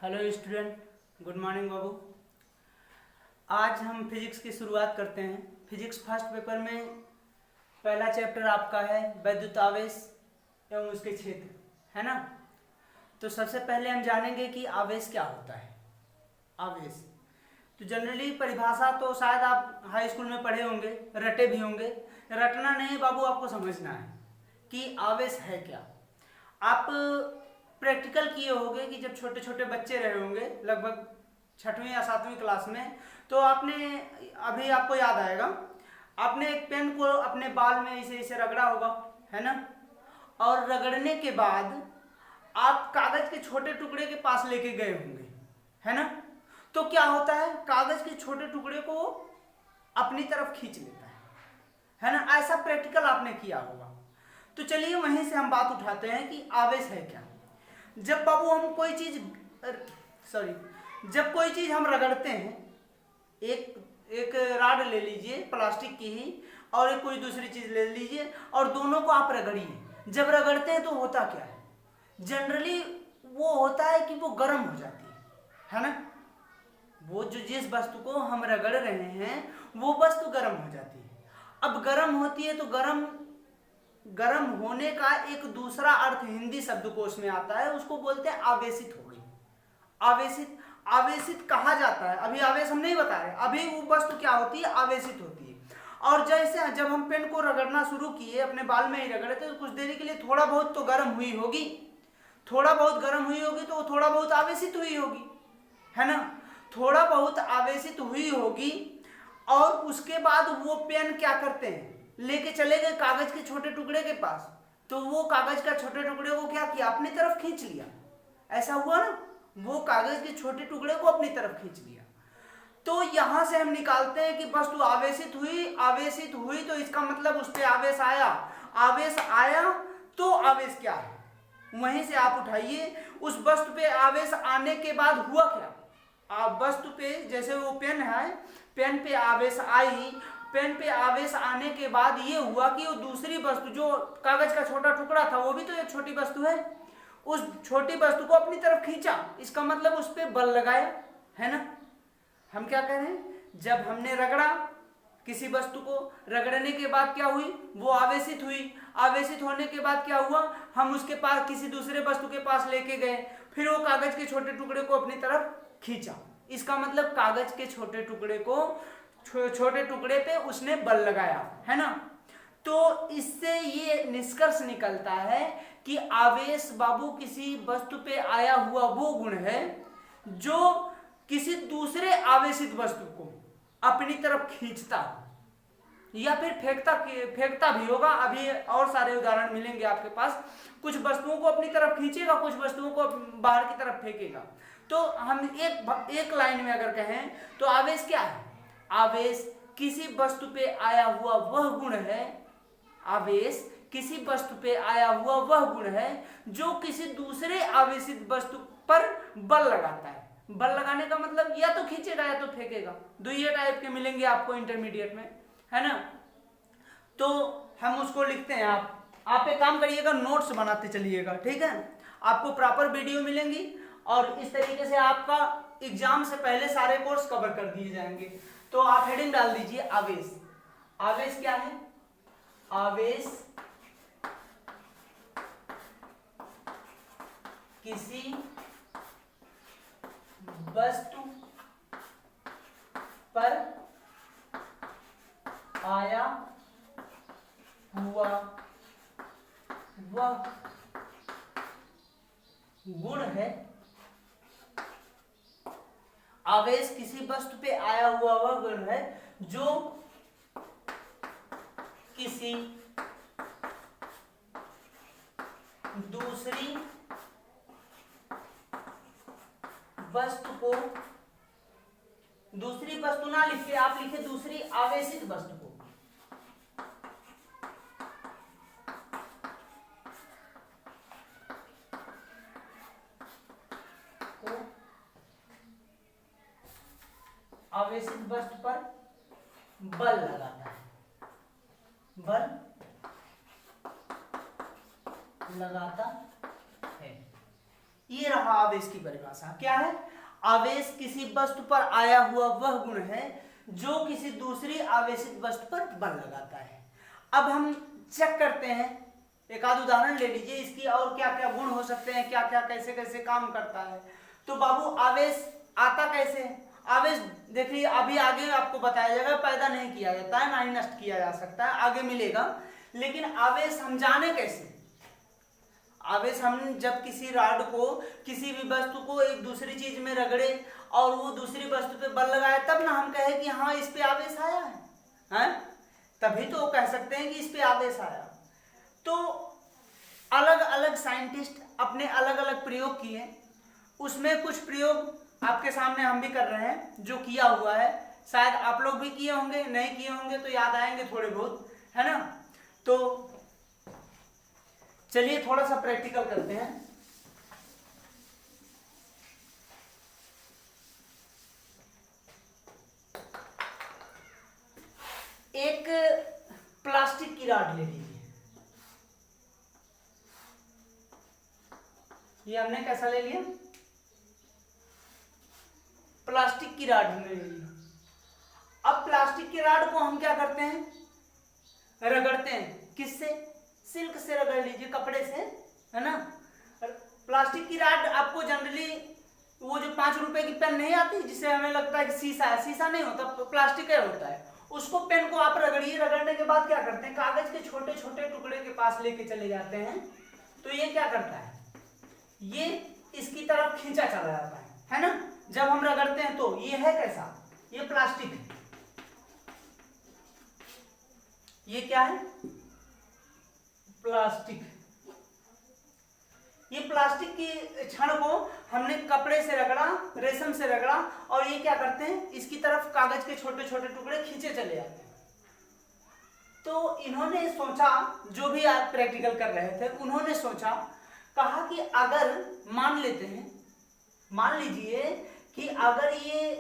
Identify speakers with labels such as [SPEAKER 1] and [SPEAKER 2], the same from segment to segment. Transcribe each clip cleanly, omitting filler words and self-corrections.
[SPEAKER 1] Hello student, good morning बाबू। आज हम physics की शुरुआत करते हैं। फिजिक्स फर्स्ट पेपर में पहला चैप्टर आपका है वैद्युत आवेश एवं उसके क्षेत्र, है ना। तो सबसे पहले हम जानेंगे कि आवेश क्या होता है। आवेश तो जनरली परिभाषा तो शायद आप हाई स्कूल में पढ़े होंगे, रटे भी होंगे। रटना नहीं बाबू, आपको समझना है कि आवेश है क्या। आप प्रैक्टिकल किए होंगे कि जब छोटे छोटे बच्चे रहे होंगे, लगभग 6वीं या 7वीं क्लास में, तो आपने अभी आपको याद आएगा, आपने एक पेन को अपने बाल में इसे इसे रगड़ा होगा, है ना। और रगड़ने के बाद आप कागज के छोटे टुकड़े के पास लेके गए होंगे, है ना। तो क्या होता है, कागज के छोटे टुकड़े को अपनी तरफ खींच लेता है ना। ऐसा प्रैक्टिकल आपने किया होगा। तो चलिए वहीं से हम बात उठाते हैं कि आवेश है क्या। जब बाबू हम कोई चीज जब कोई चीज हम रगड़ते हैं, एक राड ले लीजिए प्लास्टिक की ही, और एक कोई दूसरी चीज ले लीजिए और दोनों को आप रगड़िए। जब रगड़ते हैं तो होता क्या है, जनरली वो होता है कि वो गर्म हो जाती है ना। वो जो जिस वस्तु को हम रगड़ रहे हैं वो वस्तु गर्म हो जाती है। अब गर्म होती है तो गर्म होने का एक दूसरा अर्थ हिंदी शब्दकोश में आता है, उसको बोलते हैं आवेशित हो गई। आवेशित कहा जाता है। अभी आवेश हम नहीं बता रहे, अभी वो वस्तु क्या होती है, आवेशित होती है। और जैसे जब हम पेन को रगड़ना शुरू किए, अपने बाल में ही रगड़े थे, तो कुछ देरी के लिए थोड़ा बहुत तो गर्म हुई होगी, तो थोड़ा बहुत आवेशित हुई होगी, है ना। थोड़ा बहुत आवेशित हुई होगी और उसके बाद वो पेन क्या करते हैं, लेके चले गए कागज के छोटे टुकड़े के पास। तो वो कागज का छोटे टुकड़े को क्या किया, अपनी तरफ खींच लिया। ऐसा हुआ ना, वो कागज के छोटे टुकड़े को अपनी तरफ खींच लिया। तो यहां से हम निकालते हैं कि वस्तु आवेशित हुई तो इसका मतलब उस पर आवेश आया तो आवेश क्या है, वहीं से आप उठाइए। उस वस्तु पे आवेश आने के बाद हुआ क्या। आप वस्तु पे, जैसे वो पेन है, पेन पे आवेश आई, पेन पे आवेश आने के बाद ये हुआ कि वो दूसरी वस्तु जो कागज का छोटा टुकड़ा था, वो भी तो एक छोटी वस्तु है, उस छोटी वस्तु को अपनी तरफ खींचा। इसका मतलब उस पर बल लगाया, है ना। हम क्या कह रहे हैं, जब हमने रगड़ा किसी वस्तु को, रगड़ने के बाद क्या हुई, वो आवेशित हुई। आवेशित होने के बाद क्या हुआ, हम उसके पास किसी दूसरे वस्तु के पास लेके गए, फिर वो कागज के छोटे टुकड़े को अपनी तरफ खींचा। इसका मतलब कागज के छोटे टुकड़े पे उसने बल लगाया, है ना। तो इससे ये निष्कर्ष निकलता है कि आवेश बाबू किसी वस्तु पे आया हुआ वो गुण है जो किसी दूसरे आवेशित वस्तु को अपनी तरफ खींचता या फिर फेंकता भी होगा। अभी और सारे उदाहरण मिलेंगे आपके पास। कुछ वस्तुओं को अपनी तरफ खींचेगा, कुछ वस्तुओं को बाहर की तरफ फेंकेगा। तो हम एक लाइन में अगर कहें तो आवेश क्या है, आवेश किसी वस्तु पे आया हुआ वह गुण है, आवेश किसी वस्तु पे आया हुआ वह गुण है जो किसी दूसरे आवेशित वस्तु पर बल लगाता है। बल लगाने का मतलब या तो खींचेगा या तो फेंकेगा, दो ये टाइप के मिलेंगे आपको इंटरमीडिएट में, है ना। तो हम उसको लिखते हैं। आप एक काम करिएगा, नोट्स बनाते चलिएगा, ठीक है। आपको प्रॉपर वीडियो मिलेंगी और इस तरीके से आपका एग्जाम से पहले सारे कोर्स कवर कर दिए जाएंगे। तो आप हेडिंग डाल दीजिए आवेश। आवेश क्या है, आवेश किसी वस्तु पर आया हुआ वह गुण है। आवेश किसी वस्तु पे आया हुआ वह गुण है जो किसी दूसरी वस्तु को, दूसरी वस्तु ना लिखिए, आप लिखिए दूसरी आवेशित वस्तु को, आवेशित वस्तु पर बल लगाता है, बल लगाता है। ये रहा आवेश की परिभाषा क्या है? आवेश किसी वस्तु पर आया हुआ वह गुण है जो किसी दूसरी आवेशित वस्तु पर बल लगाता है। अब हम चेक करते हैं, एक आध उदाहरण ले लीजिए इसकी, और क्या क्या गुण हो सकते हैं, क्या क्या कैसे कैसे काम करता है। तो बाबू आवेश आता कैसे है? आवेश देखिए अभी आगे आपको बताया जाएगा, पैदा नहीं किया जाता है, ना ही नष्ट किया जा सकता है, आगे मिलेगा। लेकिन आवेश हम जाने कैसे? आवेश हम जब किसी रॉड को, किसी भी वस्तु को एक दूसरी चीज में रगड़े और वो दूसरी वस्तु पे बल लगाए, तब ना हम कहे कि हाँ इस पे आवेश आया है, हैं? तभी तो कह सकते हैं कि इस पे आवेश आया। तो अलग अलग साइंटिस्ट अपने अलग अलग प्रयोग किए, उसमें कुछ प्रयोग आपके सामने हम भी कर रहे हैं जो किया हुआ है, शायद आप लोग भी किए होंगे, नहीं किए होंगे तो याद आएंगे थोड़े बहुत, है ना। तो चलिए थोड़ा सा प्रैक्टिकल करते हैं। एक प्लास्टिक की रॉड ले लीजिए, ये हमने कैसा ले लिया? प्लास्टिक की रॉड हमने ले लिया। अब प्लास्टिक की रॉड को हम क्या करते हैं? रगड़ते हैं। किससे? सिल्क से रगड़ लीजिए, कपड़े से, है ना। प्लास्टिक की रॉड आपको जनरली वो जो 5 रुपए की पेन नहीं आती जिससे हमें लगता है कि शीशा है, शीशा नहीं होता, प्लास्टिक का होता है, उसको पेन को आप रगड़िए, रगड़ने के बाद क्या करते हैं? कागज के छोटे छोटे टुकड़े के पास लेके चले जाते हैं। तो ये क्या करता है? ये इसकी तरफ खींचा चला जाता है ना। जब हम रगड़ते हैं तो ये है कैसा? ये प्लास्टिक है। ये क्या है? प्लास्टिक। ये प्लास्टिक की छड़ को हमने कपड़े से रगड़ा, रेशम से रगड़ा, और ये क्या करते हैं? इसकी तरफ कागज के छोटे छोटे टुकड़े खींचे चले जाते हैं। तो इन्होंने सोचा, जो भी आप प्रैक्टिकल कर रहे थे उन्होंने सोचा, कहा कि अगर मान लेते हैं, मान लीजिए कि अगर ये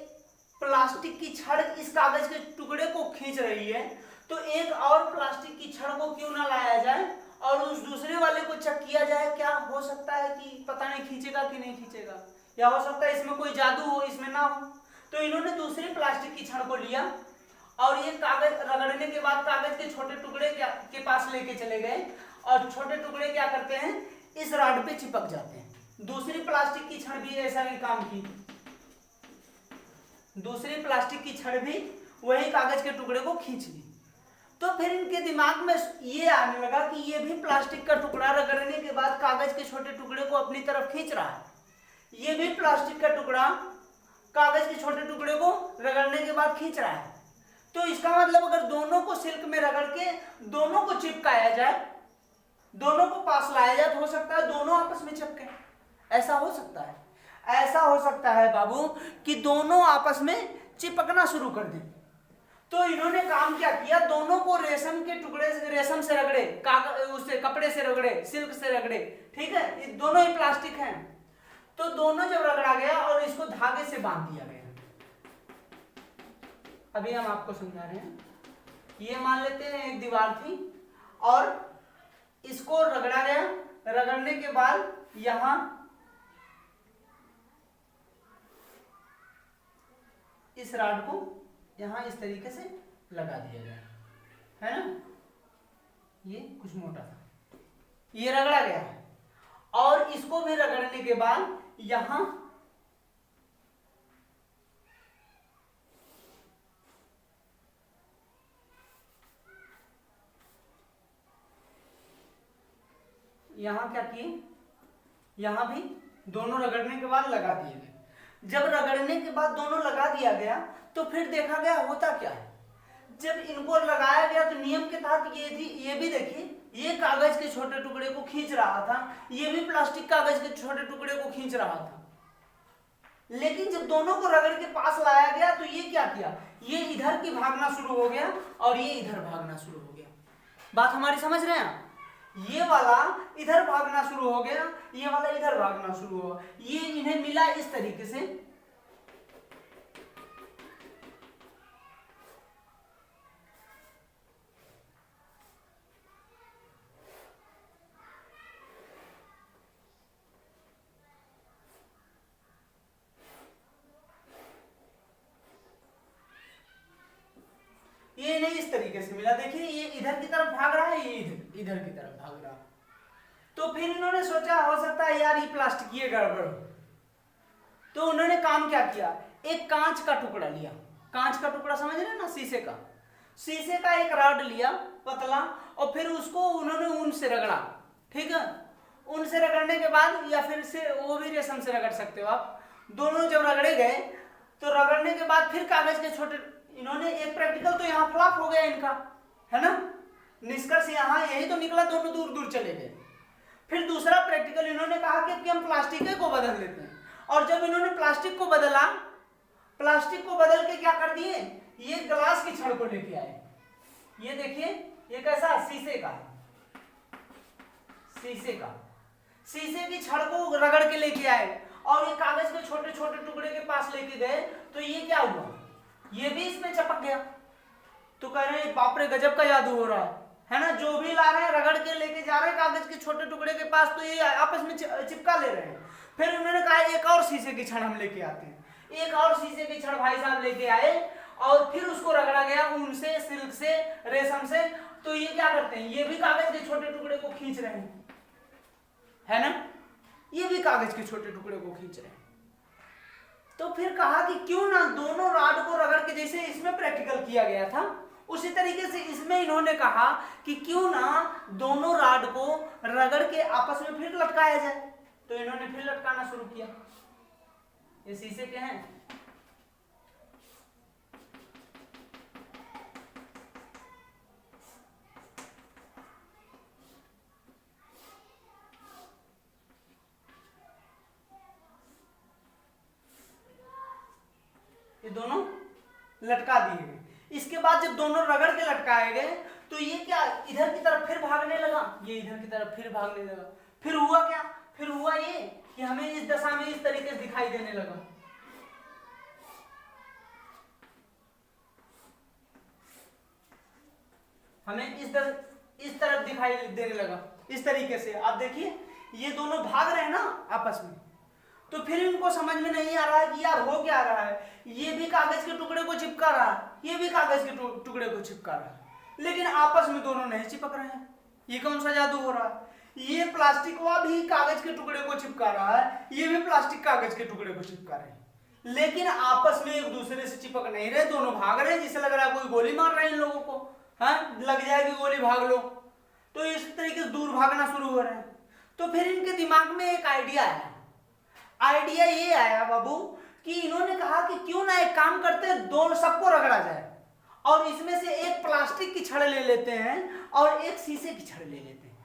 [SPEAKER 1] प्लास्टिक की छड़ इस कागज के टुकड़े को खींच रही है, तो एक और प्लास्टिक की छड़ को क्यों ना लाया जाए और उस दूसरे वाले को चेक किया जाए। क्या हो सकता है कि पता नहीं खींचेगा कि नहीं खींचेगा, या हो सकता है इसमें कोई जादू हो, इसमें ना हो। तो इन्होंने दूसरी प्लास्टिक की छड़ को लिया और ये कागज रगड़ने के बाद कागज के छोटे टुकड़े के पास लेके चले गए, और छोटे टुकड़े क्या करते हैं? इस रॉड पे चिपक जाते हैं। दूसरी प्लास्टिक की छड़ भी ऐसा ही काम की, दूसरी प्लास्टिक की छड़ भी वही कागज के टुकड़े को खींच ली। तो फिर इनके दिमाग में ये आने लगा कि ये भी प्लास्टिक का टुकड़ा रगड़ने के बाद कागज के छोटे टुकड़े को अपनी तरफ खींच रहा है, ये भी प्लास्टिक का टुकड़ा कागज के छोटे टुकड़े को रगड़ने के बाद खींच रहा है। तो इसका मतलब अगर दोनों को सिल्क में रगड़ के दोनों को चिपकाया जाए, दोनों को पास लाया जाए, तो हो सकता है दोनों आपस में चिपके। ऐसा हो सकता है, ऐसा हो सकता है बाबू कि दोनों आपस में चिपकना शुरू कर दें। तो इन्होंने काम क्या किया? दोनों को रेशम के टुकड़े से, रेशम से रगड़े, कागज उससे कपड़े से रगड़े, सिल्क से रगड़े, ठीक है, ये दोनों ही प्लास्टिक हैं। तो दोनों जब रगड़ा गया और इसको धागे से बांध दिया गया। अभी हम आपको समझा रहे हैं। ये मान लेते हैं एक दीवार थी और इसको रगड़ा गया, रगड़ने के बाद यहां इस रॉड को यहां इस तरीके से लगा दिया गया, है ना। ये कुछ मोटा था, ये रगड़ा गया है, और इसको भी रगड़ने के बाद यहां क्या किए? यहां भी दोनों रगड़ने के बाद लगा दिए गए। जब रगड़ने के बाद दोनों लगा दिया गया तो फिर देखा गया होता क्या है। जब इनको लगाया गया तो नियम के तहत ये भी देखिए, ये कागज के छोटे टुकड़े को खींच रहा था, ये भी प्लास्टिक कागज के छोटे टुकड़े को खींच रहा था। लेकिन जब दोनों को रगड़ के पास लाया गया तो ये क्या किया? ये इधर की भागना शुरू हो गया और ये इधर भागना शुरू हो गया। बात हमारी समझ रहे हैं? ये वाला इधर भागना शुरू हो गया, ये वाला इधर भागना शुरू हुआ। ये इन्हें मिला इस तरीके से। मिला। देखिए ये इधर की तरफ भाग रहा है, ये इधर इधर की तरफ भाग रहा है। तो फिर इन्होंने सोचा हो सकता है यार ये प्लास्टिक ये गड़बड़। तो उन्होंने काम क्या किया, एक कांच का टुकड़ा लिया, कांच का टुकड़ा समझ रहे हैं ना, शीशे का एक रॉड लिया पतला, और फिर उसको उन्होंने ऊन से रगड़ा। ठीक है, ऊन से रगड़ने के बाद, या फिर से वो भी रेशम से रगड़ सकते हो आप, दोनों जब रगड़े गए तो रगड़ने के बाद फिर कागज के छोटे, इन्होंने एक प्रैक्टिकल तो यहाँ फ्लॉप हो गया इनका, है ना, निष्कर्ष यहाँ यही तो निकला, दोनों दूर दूर चले गए। फिर दूसरा प्रैक्टिकल इन्होंने कहा कि हम प्लास्टिक को बदल लेते हैं, और जब इन्होंने प्लास्टिक को बदला, प्लास्टिक को बदल के क्या कर दिए, ये ग्लास की छड़ को लेके आए। ये देखिए ये कैसा, शीशे का है, शीशे की छड़ को रगड़ के लेके आए, और ये कागज के छोटे छोटे टुकड़े के पास लेके गए, तो ये क्या हुआ, ये भी इसमें चिपक गया। तो कह रहे हैं बाप रे गजब का जादू हो रहा है ना, जो भी ला रहे हैं रगड़ के लेके जा रहे हैं कागज के छोटे टुकड़े के पास, तो ये आपस में चिपका ले रहे हैं। फिर उन्होंने कहा एक और शीशे की छड़ हम लेके आते हैं, एक और शीशे की छड़ भाई साहब लेके आए, और फिर उसको रगड़ा गया ऊन से, सिल्क से, रेशम से। तो ये क्या करते हैं, ये भी कागज के छोटे टुकड़े को खींच रहे हैं, है ना, ये भी कागज के छोटे टुकड़े को खींच रहे हैं। तो फिर कहा कि क्यों ना दोनों रॉड को रगड़ के, जैसे इसमें प्रैक्टिकल किया गया था उसी तरीके से इसमें इन्होंने कहा कि क्यों ना दोनों रॉड को रगड़ के आपस में फिर लटकाया जाए। तो इन्होंने फिर लटकाना शुरू किया। ये शीशे के हैं, ये दोनों लटका दिए गए। इसके बाद जब दोनों रगड़ के लटकाए गए, तो ये क्या इधर की तरफ फिर भागने लगा, ये इधर की तरफ फिर भागने लगा। फिर हुआ क्या, फिर हुआ ये कि हमें इस दशा में इस तरीके से दिखाई देने लगा। हमें इस तरफ दिखाई देने लगा, इस तरीके से। आप देखिए ये दोनों भाग रहे हैं ना आपस में। तो फिर इनको समझ में नहीं आ रहा है कि यार हो क्या रहा है, ये भी कागज के टुकड़े को चिपका रहा है, ये भी कागज के टुकड़े को चिपका रहा है, लेकिन आपस में दोनों नहीं चिपक रहे हैं। ये कौन सा जादू हो रहा है, ये प्लास्टिक वा भी कागज के टुकड़े को चिपका रहा है, ये भी प्लास्टिक कागज के टुकड़े को चिपका रहे हैं, लेकिन आपस में एक दूसरे से चिपक नहीं रहे, दोनों भाग रहे हैं। जिसे लग रहा है कोई गोली मार रहा है इन लोगों को, हाँ लग जाएगी गोली, भाग लो। तो इस तरीके से दूर भागना शुरू हो रहे हैं। तो फिर इनके दिमाग में एक आइडिया आया। आइडिया ये आया बाबू कि इन्होंने कहा कि क्यों ना एक काम करते हैं, दोनों सबको रगड़ा जाए, और इसमें से एक प्लास्टिक की छड़ ले लेते हैं और एक शीशे की छड़ ले लेते हैं,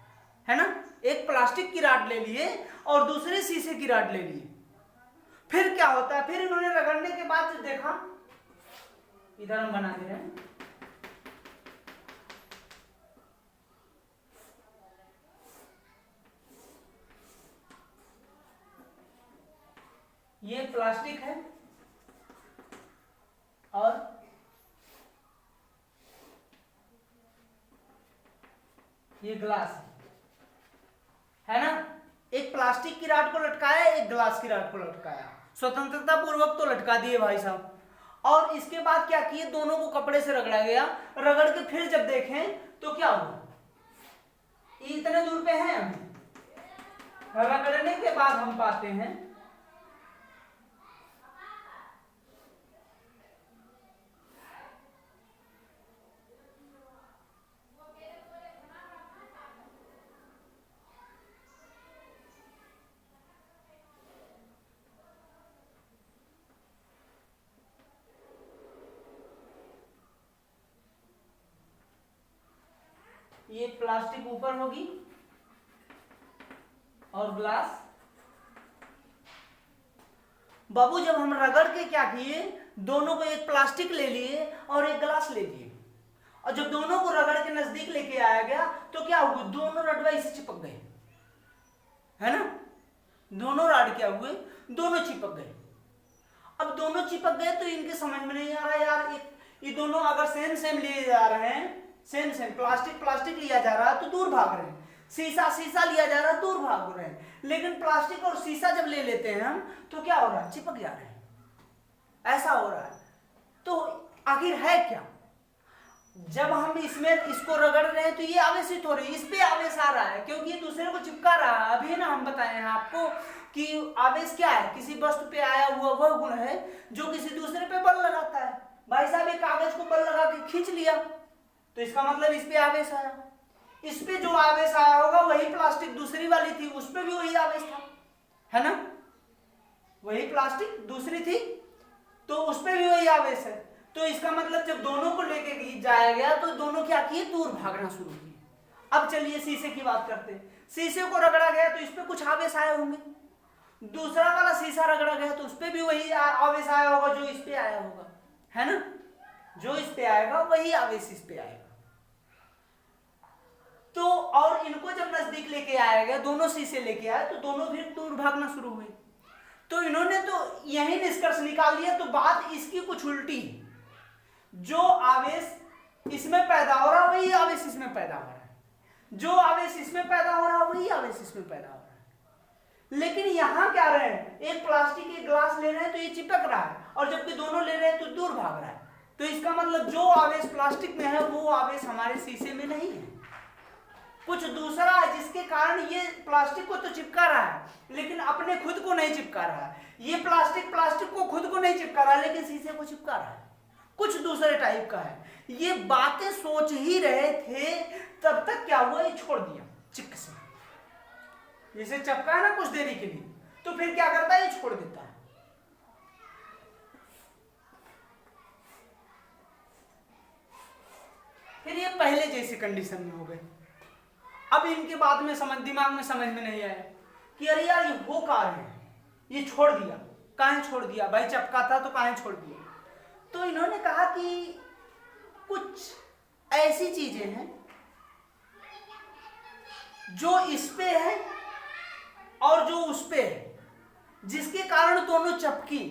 [SPEAKER 1] है ना। एक प्लास्टिक की रॉड ले लिए और दूसरे शीशे की रॉड ले लिए। फिर क्या होता है, फिर इन्होंने रगड़ने के बाद देखा, इधर हम बना दे रहे हैं, ये प्लास्टिक है और ये ग्लास है ना। एक प्लास्टिक की रॉड को लटकाया, एक ग्लास की रॉड को लटकाया, स्वतंत्रता पूर्वक तो लटका दिए भाई साहब। और इसके बाद क्या किए, दोनों को कपड़े से रगड़ा गया। रगड़ के फिर जब देखें तो क्या हुआ, ये इतने दूर पे हैं हम, रगड़ने के बाद हम पाते हैं ये प्लास्टिक ऊपर होगी और ग्लास। बाबू जब हम रगड़ के क्या किए, दोनों को एक प्लास्टिक ले लिए और एक ग्लास ले लिए, और जब दोनों को रगड़ के नजदीक लेके आया गया तो क्या हुआ, दोनों रडवा इसे चिपक गए, है ना। दोनों रॉड क्या हुए, दोनों चिपक गए। अब दोनों चिपक गए तो इनके समझ में नहीं आ रहा यार, ये दोनों अगर सेम सेम लिए जा रहे हैं, सेम सेम प्लास्टिक लिया जा रहा है तो दूर भाग रहे हैं, शीशा लिया जा रहा है दूर भाग रहे हैं, लेकिन प्लास्टिक और शीशा जब ले लेते हैं हम तो क्या हो रहा है, चिपक जा रहे हैं, ऐसा हो रहा है। तो आखिर है क्या, जब हम इसमें इसको रगड़ रहे हैं तो ये आवेशित हो रही है, इस पे आवेश आ रहा है क्योंकि ये दूसरे को चिपका रहा है। अभी ना हम बताए हैं आपको कि आवेश क्या है, किसी वस्तु पे आया हुआ वह गुण है जो किसी दूसरे पे बल लगाता है। भाई साहब एक कागज को बल लगा के खींच लिया तो इसका मतलब इस पे आवेश आया। इस पे जो आवेश आया होगा वही प्लास्टिक दूसरी वाली थी, उस पे भी वही आवेश था, है ना। वही प्लास्टिक दूसरी थी तो उस पे भी वही आवेश है। तो इसका मतलब जब दोनों को लेके जाया गया तो दोनों क्या किए, दूर भागना शुरू किए। अब चलिए शीशे की बात करते हैं। शीशे को रगड़ा गया तो इस पे कुछ आवेश आए होंगे, दूसरा वाला शीशा रगड़ा गया तो उस पे भी वही आवेश आया होगा जो इस पे आया होगा, है ना। जो इस पे आएगा वही आवेश इस पे आएगा। तो और इनको जब नजदीक लेके आया गया, दोनों शीशे लेके आए तो दोनों भी दूर भागना शुरू हुए। तो इन्होंने तो यही निष्कर्ष निकाल लिया। तो बात इसकी कुछ उल्टी है, जो आवेश इसमें पैदा हो रहा है वही आवेश इसमें पैदा हो रहा है, जो आवेश इसमें पैदा हो रहा है वही आवेश इसमें पैदा हो रहा है। लेकिन यहां क्या रहे हैं, एक प्लास्टिक के ग्लास ले रहे हैं तो ये चिपक रहा है, और जबकि दोनों ले रहे हैं तो दूर भाग रहा है। तो इसका मतलब जो आवेश प्लास्टिक में है वो आवेश हमारे शीशे में नहीं है, कुछ दूसरा है जिसके कारण ये प्लास्टिक को तो चिपका रहा है लेकिन अपने खुद को नहीं चिपका रहा है। ये प्लास्टिक को खुद को नहीं चिपका रहा है लेकिन शीशे को चिपका रहा है, कुछ दूसरे टाइप का है। ये बातें सोच ही रहे थे तब तक क्या हुआ, ये छोड़ दिया चिक से। जैसे चपका है ना कुछ देरी के लिए, तो फिर क्या करता है, ये छोड़ देता है। फिर ये पहले जैसी कंडीशन में हो गए। अब इनके बाद में दिमाग में समझ में नहीं आया कि अरे यार ये हो कहा है, ये छोड़ दिया, काहे छोड़ दिया भाई, चपका था तो काहे छोड़ दिया। तो इन्होंने कहा कि कुछ ऐसी चीजें हैं जो इस पे है और जो उस पे है, जिसके कारण दोनों चपकी,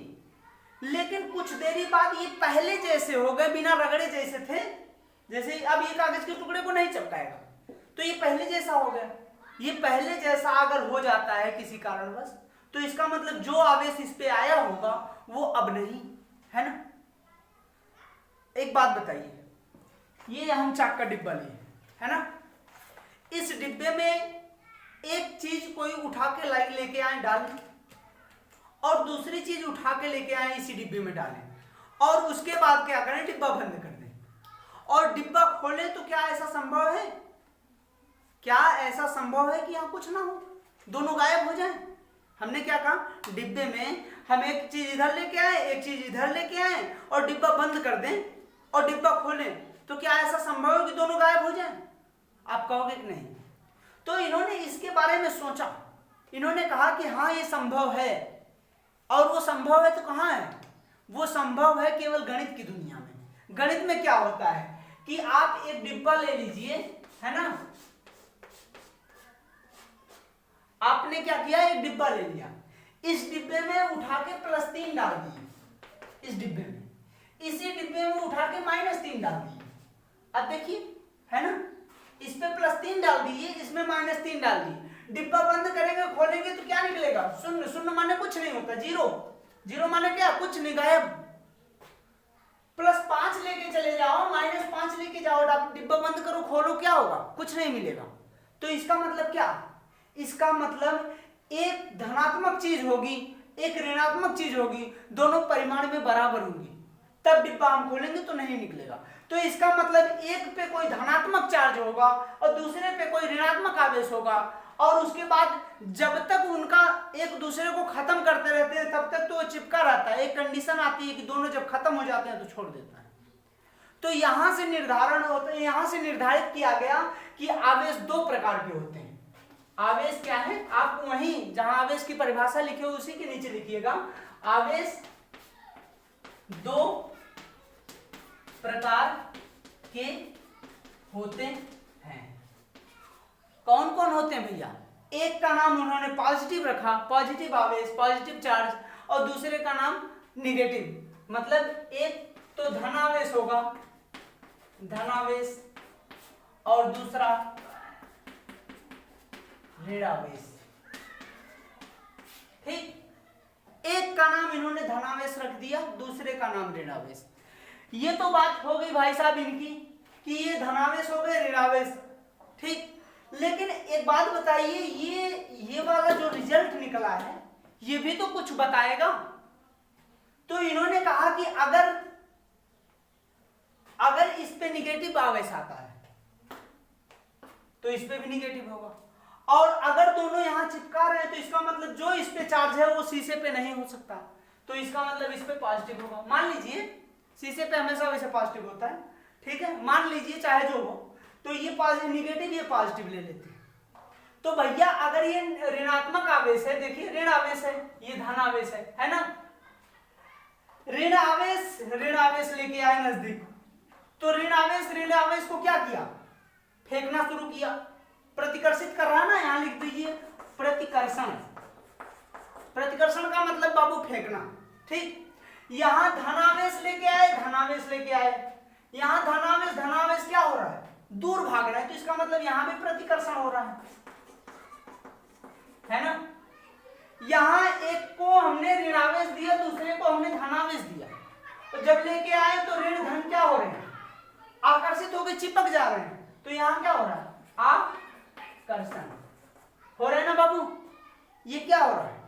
[SPEAKER 1] लेकिन कुछ देरी बाद ये पहले जैसे हो गए, बिना रगड़े जैसे थे। जैसे अब ये कागज के टुकड़े को नहीं चपकाएगा तो ये पहले जैसा हो गया। ये पहले जैसा अगर हो जाता है किसी कारणवश तो इसका मतलब जो आवेश इस पे आया होगा वो अब नहीं है ना। एक बात बताइए, ये हम चाक का डिब्बा लिए है ना, इस डिब्बे में एक चीज कोई उठा के लेके आए डालें, और दूसरी चीज उठा के लेके आए इसी डिब्बे में डालें, और उसके बाद क्या करें, डिब्बा बंद कर दें और डिब्बा खोलें। तो क्या ऐसा संभव है, क्या ऐसा संभव है कि यहां कुछ ना हो, दोनों गायब हो जाएं? हमने क्या कहा, डिब्बे में हम एक चीज इधर लेके आए, एक चीज इधर लेके आए और डिब्बा बंद कर दें और डिब्बा खोलें, तो क्या ऐसा संभव है कि दोनों गायब हो जाएं? आप कहोगे कि नहीं। तो इन्होंने इसके बारे में सोचा, इन्होंने कहा कि हाँ ये संभव है, और वो संभव है तो कहाँ है, वो संभव है केवल गणित की दुनिया में। गणित में क्या होता है कि आप एक डिब्बा ले लीजिए, है ना, आपने क्या किया, एक डिब्बा ले लिया, इस डिब्बे में उठा के +3 डाल दिए, इस डिब्बे में, इसी डिब्बे में उठा के -3 डाल दिए। अब देखिए है ना, इस पे +3 डाल दिए, इसमें -3 डाल दिए। डिब्बा बंद करेंगे, खोलेंगे तो क्या निकलेगा, शून्य। शून्य माने कुछ नहीं होता, जीरो। जीरो माने क्या, कुछ नहीं, गायब। +5 लेके चले जाओ, -5 लेके जाओ, डिब्बा बंद करो, खोलो, क्या होगा, कुछ नहीं मिलेगा। तो इसका मतलब क्या, इसका मतलब एक धनात्मक चीज होगी, एक ऋणात्मक चीज होगी, दोनों परिमाण में बराबर होंगी, तब डिब्बा हम खोलेंगे तो नहीं निकलेगा। तो इसका मतलब एक पे कोई धनात्मक चार्ज होगा और दूसरे पे कोई ऋणात्मक आवेश होगा, और उसके बाद जब तक उनका एक दूसरे को खत्म करते रहते हैं तब तक तो वो चिपका रहता है। एक कंडीशन आती है कि दोनों जब खत्म हो जाते हैं तो छोड़ देता है। तो यहां से निर्धारण होता है, यहां से निर्धारित किया गया कि आवेश 2 प्रकार के होते हैं। आवेश क्या है, आप वहीं जहां आवेश की परिभाषा लिखे हो उसी के नीचे लिखिएगा, आवेश 2 प्रकार के होते हैं। कौन कौन होते हैं भैया, एक का नाम उन्होंने पॉजिटिव रखा, पॉजिटिव आवेश, पॉजिटिव चार्ज, और दूसरे का नाम निगेटिव। मतलब एक तो धनावेश होगा, धनावेश, और दूसरा ऋणावेश। ठीक, एक का नाम इन्होंने धनावेश रख दिया, दूसरे का नाम ऋणावेश। ये तो बात हो गई भाई साहब इनकी कि ये धनावेश हो गए ऋणावेश, ठीक। लेकिन एक बात बताइए, ये वाला जो रिजल्ट निकला है ये भी तो कुछ बताएगा। तो इन्होंने कहा कि अगर इस पे निगेटिव आवेश आता है तो इस पे भी निगेटिव होगा, और अगर दोनों यहां चिपका रहे हैं तो इसका मतलब जो इस पे चार्ज है वो शीशे पे नहीं हो सकता, तो इसका मतलब इस पे पॉजिटिव होगा। मान लीजिए शीशे पे हमेशा वैसे पॉजिटिव होता है, ठीक है, मान लीजिए चाहे जो हो, तो ये पॉजिटिव निगेटिव ये पॉजिटिव ले लेते हैं। तो भैया अगर ये ऋणात्मक आवेश है, देखिए ऋण आवेश है, ये धन आवेश है ना, ऋण आवेश लेके आए नजदीक, तो ऋण आवेश को क्या किया, फेंकना शुरू किया, प्रतिकर्षित कर रहा ना, यहां लिख दीजिए प्रतिकर्षण। प्रतिकर्षण का मतलब बाबू फेंकना, ठीक। यहां धनावेश लेके आए, यहां धनावेश क्या हो रहा है, दूर भाग रहा है, तो इसका मतलब यहां भी प्रतिकर्षण हो रहा है ना। यहां एक को हमने ऋणावेश दिया, दूसरे को हमने धनावेश दिया, तो जब लेके आए तो ऋण धन क्या हो रहे हैं, आकर्षित होकर चिपक जा रहे हैं, तो यहां क्या हो रहा है, आकर्षण हो रहा है ना बाबू, ये क्या हो रहा है,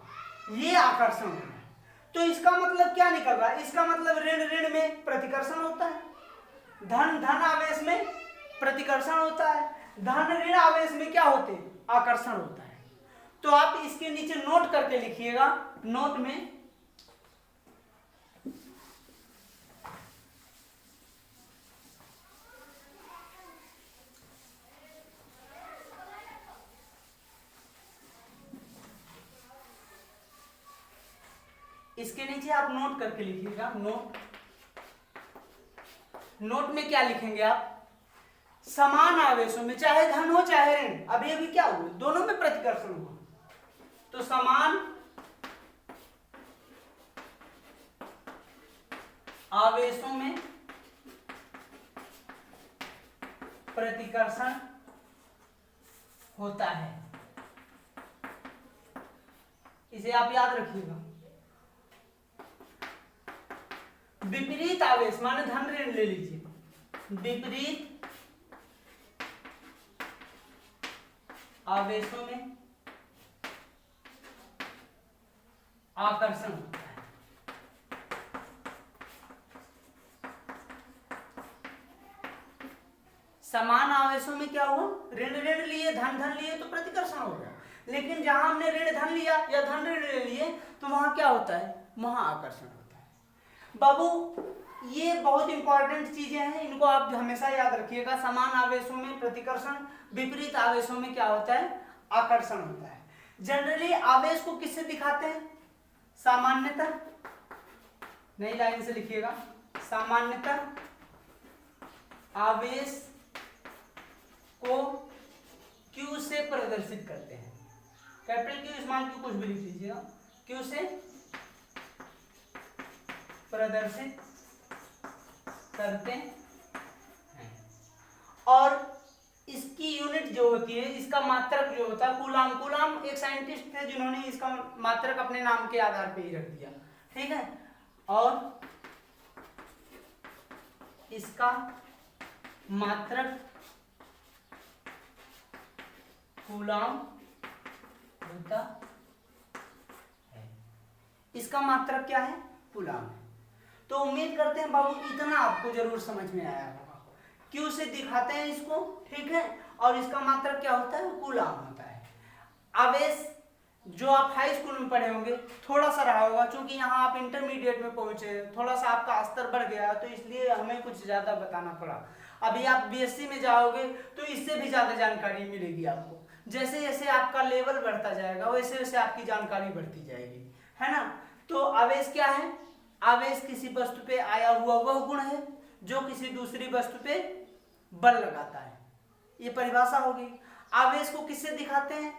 [SPEAKER 1] ये आकर्षण हो रहा है। तो इसका मतलब क्या निकल रहा है, इसका मतलब ऋण में प्रतिकर्षण होता है, धन आवेश में प्रतिकर्षण होता है, धन ऋण आवेश में क्या होते हैं, आकर्षण होता है। तो आप इसके नीचे नोट करके लिखिएगा, नोट में इसके नीचे आप नोट करके लिखिएगा, नोट में क्या लिखेंगे आप, समान आवेशों में चाहे धन हो चाहे ऋण, अभी क्या हुआ, दोनों में प्रतिकर्षण हुआ, तो समान आवेशों में प्रतिकर्षण होता है, इसे आप याद रखिएगा। विपरीत आवेश माने धन ऋण ले लीजिए, विपरीत आवेशों में आकर्षण होता है। समान आवेशों में क्या हुआ, ऋण लिए धन लिए तो प्रतिकर्षण हो गया, लेकिन जहां हमने ऋण धन लिया या धन ऋण ले लिए तो वहां क्या होता है, वहां आकर्षण होता है। बाबू ये बहुत इंपॉर्टेंट चीजें हैं, इनको आप हमेशा याद रखिएगा। समान आवेशों में प्रतिकर्षण, विपरीत आवेशों में क्या होता है, आकर्षण होता है। जनरली आवेश को किससे दिखाते हैं, सामान्यतः, नई लाइन से लिखिएगा, सामान्यतः आवेश को Q से प्रदर्शित करते हैं, कैपिटल Q स्मॉल q कुछ भी लिख लीजिएगा, Q से प्रदर्शित करते हैं। और इसकी यूनिट जो होती है, इसका मात्रक जो होता है कूलाम, कूलाम एक साइंटिस्ट थे जिन्होंने इसका मात्रक अपने नाम के आधार पे ही रख दिया, ठीक है। और इसका मात्रक कूलाम होता है, इसका मात्रक क्या है, कूलाम है। तो उम्मीद करते हैं बाबू इतना आपको जरूर समझ में आया होगा। क्यू से दिखाते हैं इसको, ठीक है, और इसका मात्रक क्या होता है, कूलाम होता है। आवेश जो आप हाई स्कूल में पढ़े होंगे थोड़ा सा रहा होगा, क्योंकि यहाँ आप इंटरमीडिएट में पहुंचे, थोड़ा सा आपका स्तर बढ़ गया, तो इसलिए हमें कुछ ज्यादा बताना पड़ा। अभी आप बीएससी में जाओगे तो इससे भी ज्यादा जानकारी मिलेगी आपको। जैसे जैसे आपका लेवल बढ़ता जाएगा वैसे वैसे आपकी जानकारी बढ़ती जाएगी, है ना। तो आवेश क्या है, आवेश किसी वस्तु पे आया हुआ वह गुण है जो किसी दूसरी वस्तु पे बल लगाता है, ये परिभाषा होगी। आवेश को किससे दिखाते हैं,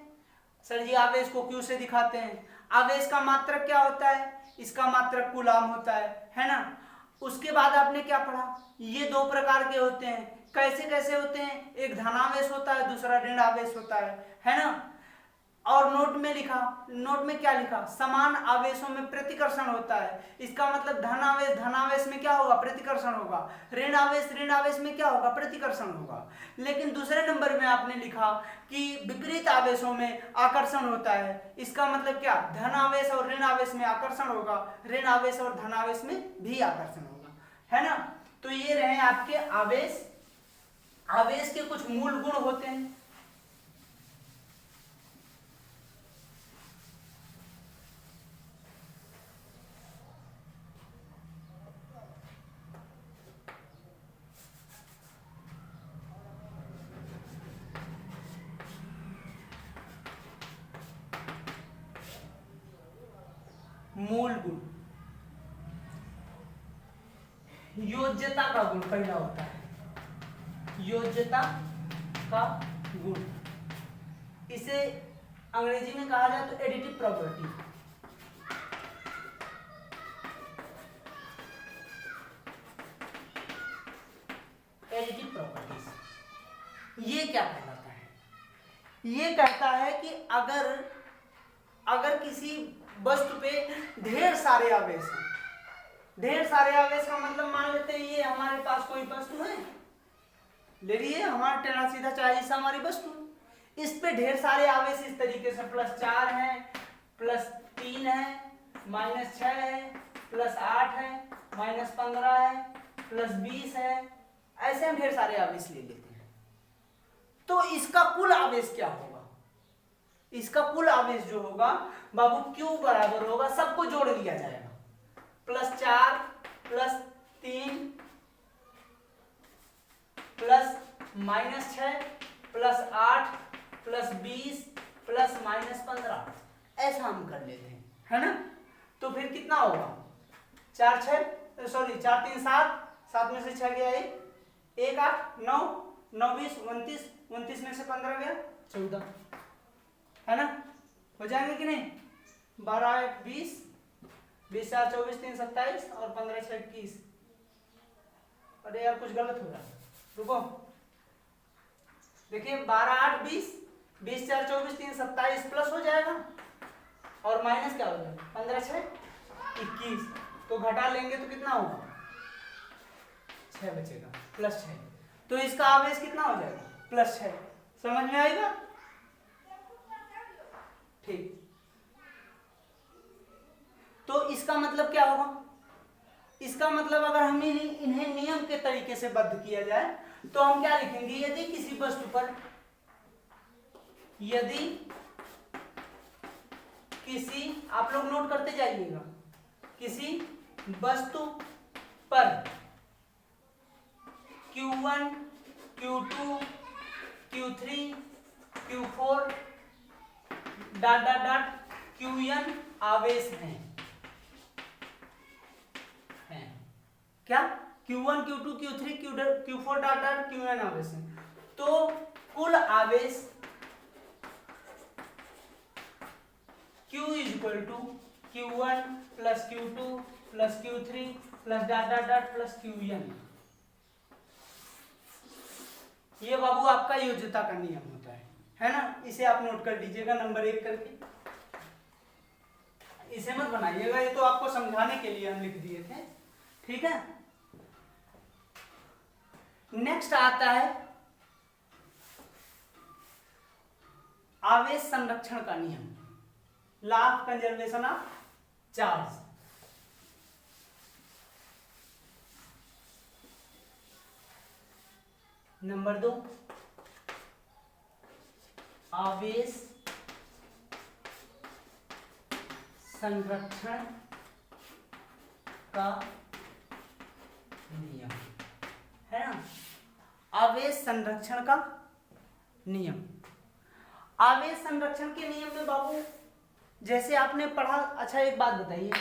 [SPEAKER 1] सर जी आवेश को क्यू से दिखाते हैं। आवेश का मात्रक क्या होता है, इसका मात्रक कूलाम होता है ना। उसके बाद आपने क्या पढ़ा, ये दो प्रकार के होते हैं, कैसे कैसे होते हैं, एक धनावेश होता है दूसरा ऋण आवेश होता है ना। और नोट में लिखा, नोट में क्या लिखा, समान आवेशों में प्रतिकर्षण होता है। इसका मतलब धन आवेश में क्या होगा, प्रतिकर्षण होगा। ऋण आवेश में क्या होगा, प्रतिकर्षण होगा। लेकिन दूसरे नंबर में आपने लिखा कि विपरीत आवेशों में आकर्षण होता है। इसका मतलब क्या, धन आवेश और ऋण आवेश में आकर्षण होगा, ऋण आवेश और धन आवेश में भी आकर्षण होगा, है ना। तो ये रहे आपके आवेश। आवेश के कुछ मूल गुण होते हैं। मूल गुण, योज्यता का गुण पहला होता है, योज्यता का गुण। इसे अंग्रेजी में कहा जाए तो एडिटिव प्रॉपर्टी। एडिटिव प्रॉपर्टीज ये क्या कहलाता है, ये कहता है कि अगर किसी वस्तु पे ढेर सारे आवेश हैं, ढेर सारे आवेश का मतलब मान लेते हैं ये हमारे पास कोई वस्तु है, ले लिए हमारा टेढ़ा सीधा चाहे ऐसा हमारी वस्तु, इस पे ढेर सारे आवेश इस तरीके से +4 है, +3 है, -6 है, +8 है, -15 है, +20 है, ऐसे हम ढेर सारे आवेश ले लेते हैं। तो इसका कुल आवेश क्या होगा, इसका कुल आवेश जो होगा बाबू Q बराबर होगा, सबको जोड़ लिया जाएगा, +4 +3 +-6 +8 +20 +-15 ऐसा हम कर लेते हैं, है ना। तो फिर कितना होगा, 4 3 7, 7 में से 6 गया 1 8 9 9 20 29 29 में से 15 गया 14, है ना। हो जाएंगे कि नहीं, 12 1 20 20 4 24 3 27 और 15 6 21। अरे यार कुछ गलत हो रहा है, रुको, देखिए 12 8 20 20 4 24 3 27 प्लस हो जाएगा और माइनस क्या हो जाएगा, 15 6 21। तो घटा लेंगे तो कितना होगा, 6 बचेगा, +6। तो इसका आवेश कितना हो जाएगा, +6। समझ में आएगा, ठीक। तो इसका मतलब क्या होगा, इसका मतलब अगर हमें इन्हें नियम के तरीके से बद्ध किया जाए तो हम क्या लिखेंगे, यदि किसी वस्तु पर, यदि किसी, आप लोग नोट करते जाइएगा, किसी वस्तु पर Q1 Q2 Q3 Q4 ... Qn आवेश हैं, क्या, Q1 Q2 Q3 Q4 ... Qn आवेश हैं। तो कुल आवेश Q = Q1 + Q2 + Q3 + ... Qn। ये बाबू आपका योज्यता का नियम होता है ना। इसे आप नोट कर लीजिएगा नंबर 1 करके, इसे मत बनाइएगा, ये तो आपको समझाने के लिए हम लिख दिए थे, ठीक है। नेक्स्ट आता है आवेश संरक्षण का नियम, law of conservation of charge. Number 2 आवेश संरक्षण का नियम, है ना। आवेश संरक्षण का नियम, आवेश संरक्षण के नियम में बाबू जैसे आपने पढ़ा, अच्छा एक बात बताइए,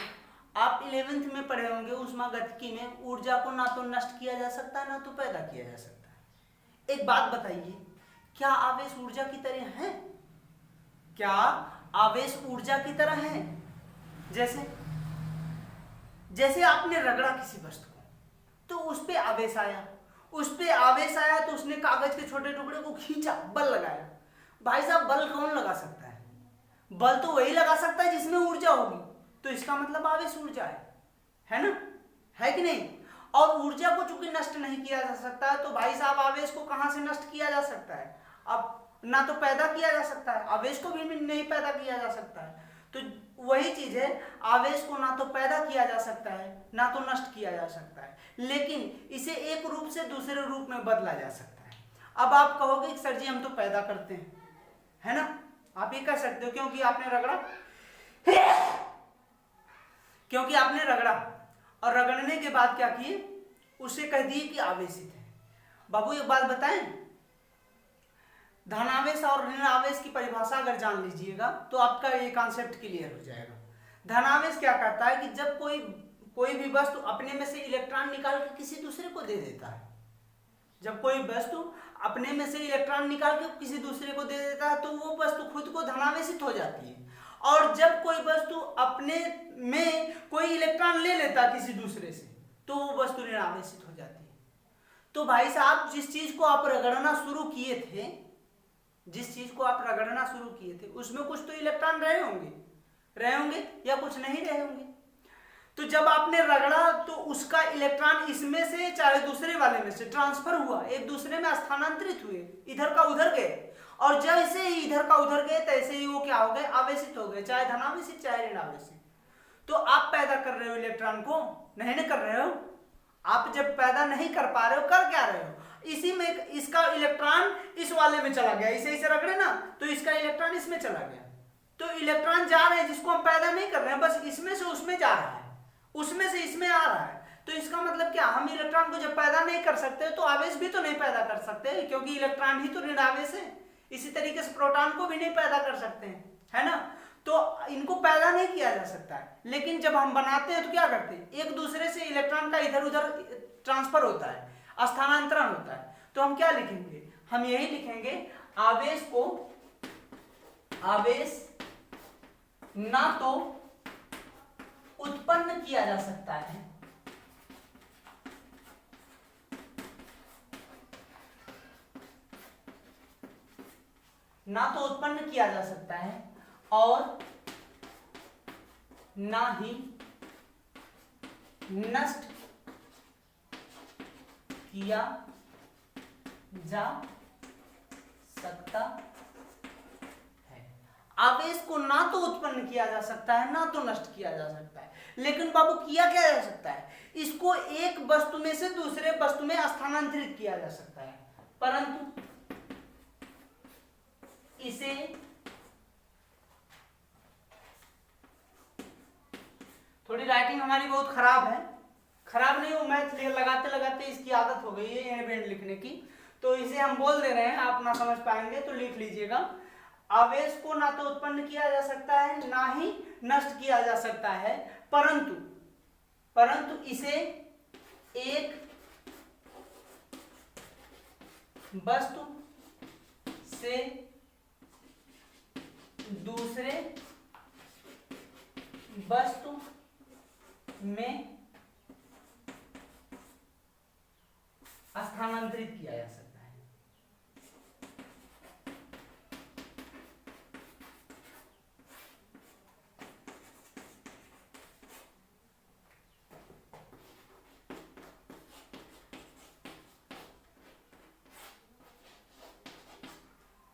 [SPEAKER 1] आप 11th में पढ़े होंगे ऊष्मागतिकी में, ऊर्जा को ना तो नष्ट किया जा सकता है ना तो पैदा किया जा सकता है। एक बात बताइए, क्या आवेश ऊर्जा की तरह है, क्या आवेश ऊर्जा की तरह है। जैसे आपने रगड़ा किसी वस्तु को तो उस पे आवेश आया, तो उसने कागज के छोटे टुकड़े को खींचा, बल लगाया। भाई साहब बल कौन लगा सकता है, बल तो वही लगा सकता है जिसमें ऊर्जा होगी, तो इसका मतलब आवेश ऊर्जा है ना, है कि नहीं। और ऊर्जा को चूंकि नष्ट नहीं किया जा सकता है, तो भाई साहब आवेश को कहां से नष्ट किया जा सकता है, अब ना तो पैदा किया जा सकता है, आवेश को भी नहीं पैदा किया जा सकता है। तो वही चीज है, आवेश को ना तो पैदा किया जा सकता है ना तो नष्ट किया जा सकता है, लेकिन इसे एक रूप से दूसरे रूप में बदला जा सकता है। अब आप कहोगे कि सर जी हम तो पैदा करते हैं, है ना, आप ये कह सकते हो क्योंकि आपने रगड़ा और रगड़ने के बाद क्या किए, उसे कह दिए कि आवेशित है। बाबू एक बात बताएं, धनावेश और ऋण आवेश की परिभाषा अगर जान लीजिएगा तो आपका ये कॉन्सेप्ट क्लियर हो जाएगा। धनावेश क्या करता है कि जब कोई भी वस्तु अपने में से इलेक्ट्रॉन निकाल के किसी दूसरे को दे देता है, जब कोई वस्तु अपने में से इलेक्ट्रॉन निकाल के किसी दूसरे को दे देता है तो वो वस्तु खुद को धनावेशित हो जाती है। और जब कोई वस्तु अपने में कोई इलेक्ट्रॉन ले लेता है किसी दूसरे से तो वो वस्तु ऋणावेशित हो जाती है। तो भाई साहब जिस चीज को आप रगड़ना शुरू किए थे उसमें कुछ तो इलेक्ट्रॉन रहे होंगे या कुछ नहीं रहे होंगे। तो जब आपने रगड़ा तो उसका इलेक्ट्रॉन इसमें से चाहे दूसरे वाले में से ट्रांसफर हुआ, एक दूसरे में स्थानांतरित हुए, इधर का उधर गए, और जैसे ही इधर का उधर गए तैसे ही वो क्या हो गए, आवेशित हो गए, चाहे धनावेशित चाहे ऋणावेशित। तो आप पैदा कर रहे हो इलेक्ट्रॉन को, नहीं कर रहे हो। आप जब पैदा नहीं कर पा रहे हो, कर क्या रहे हो, इसी में इसका इलेक्ट्रॉन इस वाले में चला गया, इसे रगड़े ना तो इसका इलेक्ट्रॉन इसमें चला गया, तो इलेक्ट्रॉन जा रहे हैं जिसको हम पैदा नहीं कर रहे हैं, बस इसमें से उसमें जा रहा है, उसमें से इसमें आ रहा है। तो इसका मतलब क्या, हम इलेक्ट्रॉन को जब पैदा नहीं कर सकते तो आवेश भी तो नहीं पैदा कर सकते, क्योंकि इलेक्ट्रॉन ही तो ऋण आवेश है। इसी तरीके से प्रोटॉन को भी नहीं पैदा कर सकते हैं, है ना। तो इनको पैदा नहीं किया जा सकता है, लेकिन जब हम बनाते हैं तो क्या करते हैं, एक दूसरे से इलेक्ट्रॉन का इधर उधर ट्रांसफर होता है, स्थानांतरण होता है। तो हम क्या लिखेंगे, हम यही लिखेंगे, आवेश ना तो उत्पन्न किया जा सकता है और ना ही नष्ट किया जा सकता है। आवेश को ना तो उत्पन्न किया जा सकता है ना तो नष्ट किया जा सकता है, लेकिन बाबू किया क्या जा सकता है, इसको एक वस्तु में से दूसरे वस्तु में स्थानांतरित किया जा सकता है, परंतु इसे थोड़ी राइटिंग हमारी बहुत खराब है, खराब नहीं, वो मैथ लगाते लगाते इसकी आदत हो गई है एंड बेंड लिखने की, तो इसे हम बोल दे रहे हैं, आप ना समझ पाएंगे तो लिख लीजिएगा। आवेश को ना तो उत्पन्न किया जा सकता है ना ही नष्ट किया जा सकता है, परंतु इसे एक वस्तु से दूसरे वस्तु में स्थानांतरित किया जा सकता है।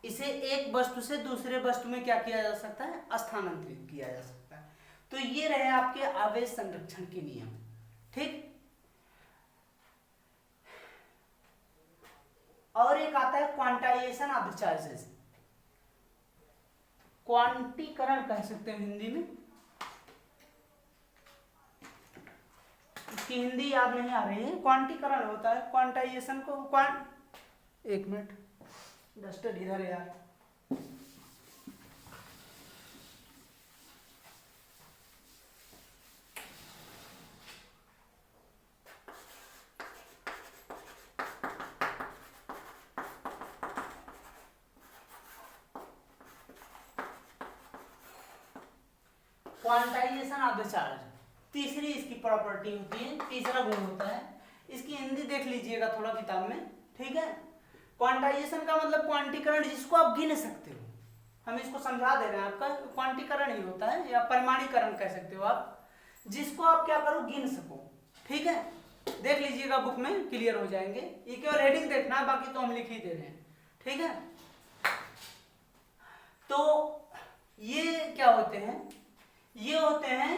[SPEAKER 1] इसे एक वस्तु से दूसरे वस्तु में क्या किया जा सकता है, स्थानांतरित किया जा सकता है। तो ये रहे आपके आवेश संरक्षण के नियम, ठीक। और एक आता है क्वांटाइजेशन ऑफ द चार्जेस, क्वांटीकरण कह सकते हैं हिंदी में, इसकी हिंदी याद नहीं आ रही है, क्वांटीकरण होता है, क्वांटाइजेशन को एक मिनट डस्टर इधर यार, क्वांटाइजेशन ऑफ द चार्ज, तीसरी इसकी प्रॉपर्टी होती है, तीसरा गुण होता है। इसकी हिंदी देख लीजिएगा थोड़ा किताब में, ठीक है। क्वांटाइजेशन का मतलब क्वांटीकरण, जिसको आप गिन सकते हो, हम इसको समझा दे रहे हैं, आपका क्वांटीकरण ही होता है या परिमाणीकरण कह सकते हो आप, जिसको आप क्या करो गिन सको। ठीक है, देख लीजिएगा बुक में क्लियर हो जाएंगे, ये केवल हेडिंग देखना है, बाकी तो हम लिख ही दे रहे हैं। ठीक है, तो ये क्या होते हैं, ये होते हैं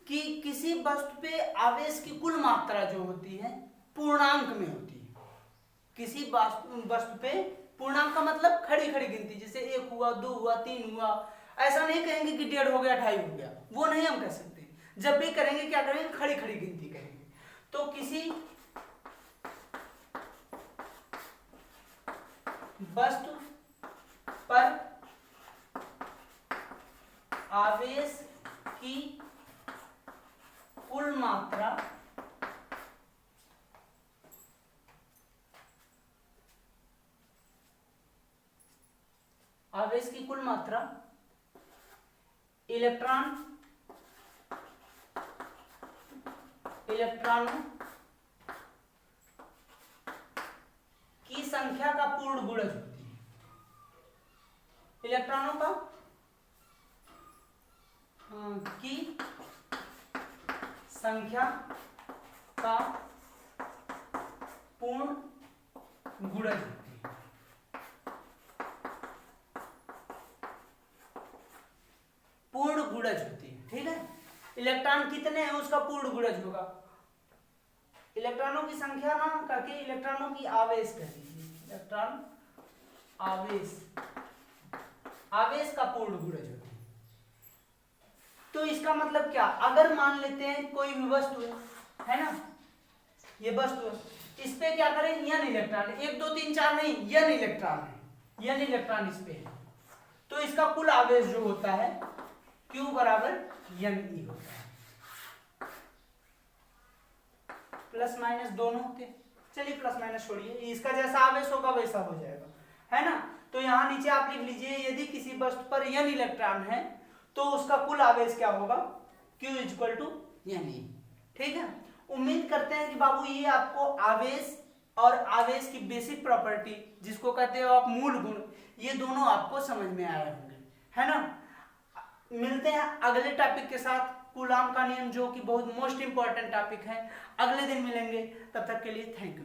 [SPEAKER 1] कि किसी वस्तु पे आवेश की कुल मात्रा जो होती है पूर्णांक में होती है। किसी वस्तु पे पूर्णांक का मतलब खड़ी खड़ी गिनती, जैसे 1 हुआ, 2 हुआ, 3 हुआ, ऐसा नहीं कहेंगे कि 1.5 हो गया, 2.5 हो गया, वो नहीं हम कह सकते। जब भी करेंगे क्या करेंगे, खड़ी खड़ी गिनती करेंगे। तो किसी वस्तु पर आवेश की कुल मात्रा आवेश की कुल मात्रा इलेक्ट्रॉनों की संख्या का पूर्ण गुणज होती है। इलेक्ट्रॉनों का की संख्या का पूर्ण गुणज होती है। पूर्ण गुणज होती है। ठीक है, इलेक्ट्रॉन कितने हैं उसका पूर्ण गुणज होगा। इलेक्ट्रॉनों की संख्या ना करके इलेक्ट्रॉनों की आवेश कर दीजिए, इलेक्ट्रॉन आवेश का पूर्ण गुणज होती है। तो इसका मतलब क्या, अगर मान लेते हैं कोई भी वस्तु है ना, ये वस्तु है, इस पे क्या करें n इलेक्ट्रॉन, 1 2 3 4 नहीं, n इलेक्ट्रॉन है, n इलेक्ट्रॉन इस पे है, तो इसका कुल आवेश जो होता है Q बराबर ne होता है। प्लस माइनस दोनों होते, चलिए प्लस माइनस छोड़िए, इसका जैसा आवेश होगा वैसा हो जाएगा, है ना। तो यहाँ नीचे आप लिख लीजिए, यदि किसी वस्तु पर n इलेक्ट्रॉन है तो उसका कुल आवेश क्या होगा, Q इक्वल टू ne। ठीक है, उम्मीद करते हैं कि बाबू ये आपको आवेश और आवेश की बेसिक प्रॉपर्टी, जिसको कहते हो आप मूल गुण, ये दोनों आपको समझ में आए होंगे, है ना। मिलते हैं अगले टॉपिक के साथ, कूलाम का नियम, जो कि बहुत मोस्ट इंपॉर्टेंट टॉपिक है। अगले दिन मिलेंगे, तब तक के लिए थैंक यू।